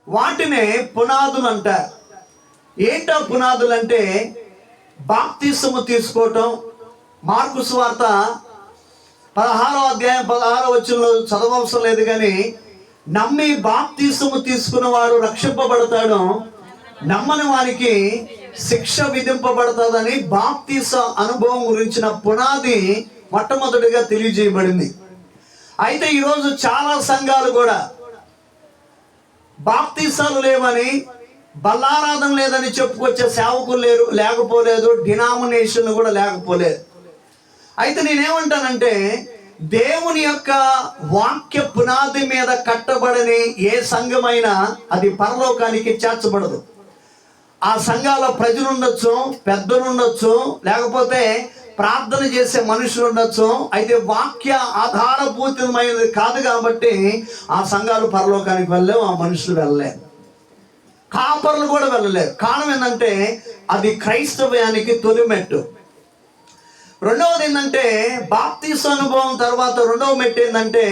వాటినే పునాదులు అంటారు. ఏంటో పునాదులు అంటే బాప్తిసము తీసుకోవటం. మార్కు సువార్త 16వ అధ్యాయం 16వ వచనంలో చదవవసరం లేదు, కానీ నమ్మి బాప్తిసము తీసుకున్నవాడు రక్షింపబడతాడు, నమ్మని వారికి శిక్ష విధింపబడుతుందని బాప్తిస అనుభవం గురించిన పునాది మొట్టమొదటిగా తెలియజేయబడింది. అయితే ఈరోజు చాలా సంఘాలు కూడా బాప్తిసాలు లేవని, బల్లారాధన లేదని చెప్పుకొచ్చే సేవకులు లేకపోలేదు, డినామినేషన్ కూడా లేకపోలేదు. అయితే నేనేమంటానంటే, దేవుని యొక్క వాక్య పునాది మీద కట్టబడని ఏ సంఘమైనా అది పరలోకానికి చేర్చబడదు. ఆ సంఘాల ప్రజలు ఉండొచ్చు, పెద్దలు ఉండొచ్చు, లేకపోతే ప్రార్థన చేసే మనుషులు ఉండొచ్చు. అయితే వాక్య ఆధారభూతమైనది కాదు కాబట్టి ఆ సంఘాలు పరలోకానికి వెళ్ళలేవు, ఆ మనుషులు వెళ్ళలేరు, కాపర్లు కూడా వెళ్ళలేరు. కారణం ఏంటంటే అది క్రైస్తవ్యానికి తొలిమెట్టు. రెండవది ఏంటంటే బాప్తిస అనుభవం తర్వాత రెండవ మెట్టు ఏంటంటే,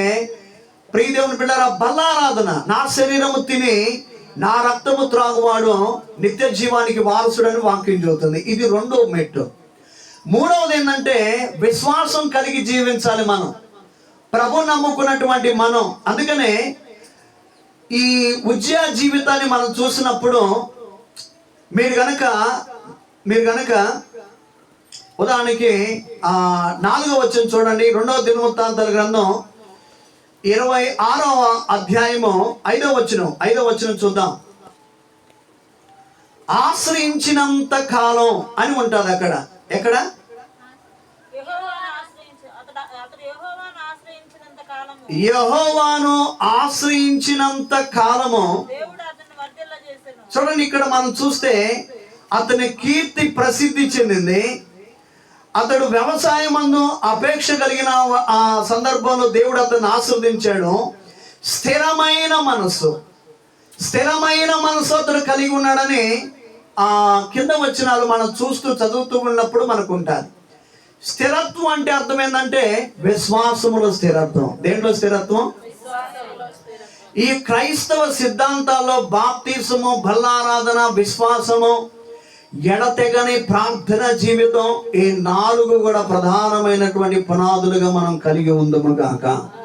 ప్రియదేవుని బిడ్డలారా, బల్లారాధన. నా శరీరము తిని నా రక్తము త్రాగువాడు నిత్య జీవానికి వారసుడని వాక్యం చెబుతుంది. ఇది రెండవ మెట్టు. మూడవది ఏంటంటే విశ్వాసం కలిగి జీవించాలి మనం, ప్రభు నమ్ముకున్నటువంటి మనం. అందుకనే ఈ ఉజ్జయ జీవితాన్ని మనం చూసినప్పుడు మీరు గనక ఉదాహరణకి 4వ వచనం చూడండి. 2వ దినవృత్తాంతాల గ్రంథం 26వ అధ్యాయము 5వ వచనం చూద్దాం. ఆశ్రయించినంత కాలం అని ఉంటుంది అక్కడ. ఎక్కడ? యెహోవాను ఆశ్రయించినంత కాలము. చూడండి, ఇక్కడ మనం చూస్తే అతని కీర్తి ప్రసిద్ధి చెందింది. అతడు వ్యవసాయమందు అపేక్ష కలిగిన ఆ సందర్భంలో దేవుడు అతన్ని ఆశీర్వదించాడు. స్థిరమైన మనసు అతడు కలిగి ఉన్నాడని కింద వచనాలు మనం చదువుతూ ఉన్నప్పుడు మనకు ఉంటుంది. స్థిరత్వం అంటే అర్థం ఏంటంటే విశ్వాసములో స్థిరత్వం. దేంట్లో స్థిరత్వం? ఈ క్రైస్తవ సిద్ధాంతాల్లో బాప్తిసము, బల్లారాధన, విశ్వాసము, ఎడతెగని ప్రార్థన జీవితం, ఈ 4 కూడా ప్రధానమైనటువంటి పునాదులుగా మనం కలిగి ఉందము గాక.